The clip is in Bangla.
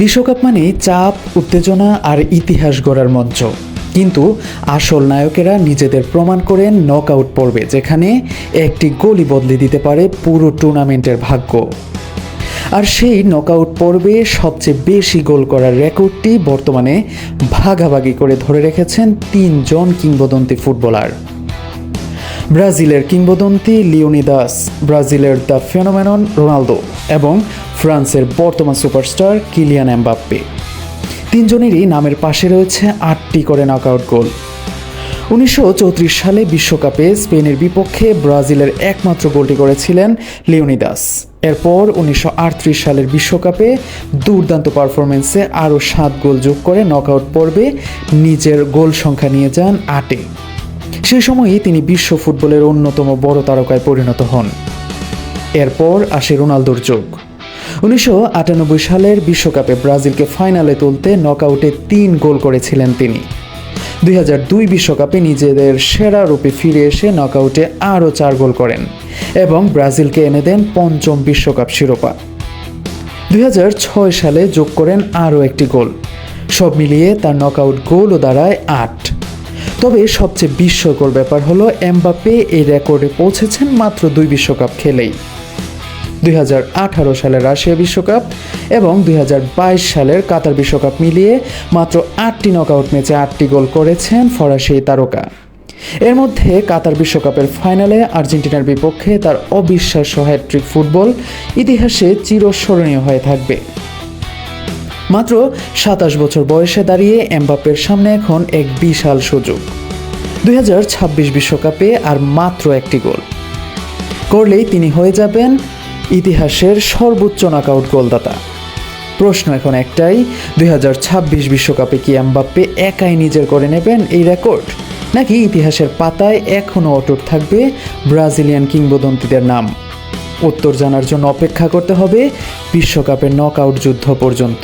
বিশ্বকাপ মানেই চাপ, উত্তেজনা আর ইতিহাস গড়ার মঞ্চ। কিন্তু আসল নায়কেরা নিজেদের প্রমাণ করেন নকআউট পর্বে, যেখানে একটি গোলই বদলে দিতে পারে পুরো টুর্নামেন্টের ভাগ্য। আর সেই নকআউট পর্বে সবচেয়ে বেশি গোল করার রেকর্ডটি বর্তমানে ভাগাভাগি করে ধরে রেখেছেন তিনজন কিংবদন্তি ফুটবলার। ব্রাজিলের কিংবদন্তি লিওনিদাস, ব্রাজিলের দ্য ফেনোমেনন রোনালদো এবং ফ্রান্সের বর্তমান সুপারস্টার কিলিয়ান এমবাপ্পে। তিনজনেরই নামের পাশে রয়েছে 8টি করে নকআউট গোল। 1934 সালে বিশ্বকাপে স্পেনের বিপক্ষে ব্রাজিলের একমাত্র গোলটি করেছিলেন লিওনিদাস। এরপর 1938 সালের বিশ্বকাপে দুর্দান্ত পারফরমেন্সে আরও 7 গোল যোগ করে নকআউট পর্বে নিজের গোল সংখ্যা নিয়ে যান 8-এ। সেই সময়ই তিনি বিশ্ব ফুটবলের অন্যতম বড় তারকায় পরিণত হন। এরপর আসে রোনালদোর যুগ। 1998 সালের বিশ্বকাপে ব্রাজিলকে ফাইনালে তুলতে নকআউটে 3 গোল করেছিলেন তিনি। 2002 বিশ্বকাপে নিজেদের সেরা রূপে ফিরে এসে নকআউটে আরও 4 গোল করেন এবং ব্রাজিলকে এনে দেন 5ম বিশ্বকাপ শিরোপা। 2006 সালে যোগ করেন আরও একটি গোল। সব মিলিয়ে তার নকআউট গোলও দাঁড়ায় 8। তবে সবচেয়ে বিস্ময়কর ব্যাপার হলো এমবাপ্পে এই রেকর্ডে পৌঁছেছেন মাত্র 2 বিশ্বকাপ খেলেই। 2018 সালের রাশিয়া বিশ্বকাপ এবং 2022 সালের কাতার বিশ্বকাপ মিলিয়ে মাত্র 8টি নকআউট ম্যাচে 8টি গোল করেছেন ফরাসি তারকা। এর মধ্যে কাতার বিশ্বকাপের ফাইনালে আর্জেন্টিনার বিপক্ষে তার অবিশ্বাস্য হ্যাটট্রিক ফুটবল ইতিহাসে চিরস্মরণীয় হয়ে থাকবে। মাত্র 27 বছর বয়সে দাঁড়িয়ে এমবাপ্পের সামনে এখন এক বিশাল সুযোগ। 2026 বিশ্বকাপে আর মাত্র একটি গোল করলেই তিনি হয়ে যাবেন ইতিহাসের সর্বোচ্চ নকআউট গোলদাতা। প্রশ্ন এখন একটাই, 2026 বিশ্বকাপে কি এমবাপ্পে একাই নিজের করে নেবেন এই রেকর্ড, নাকি ইতিহাসের পাতায় এখনও অটুট থাকবে ব্রাজিলিয়ান কিংবদন্তিদের নাম? উত্তর জানার জন্য অপেক্ষা করতে হবে বিশ্বকাপের নকআউট যুদ্ধ পর্যন্ত।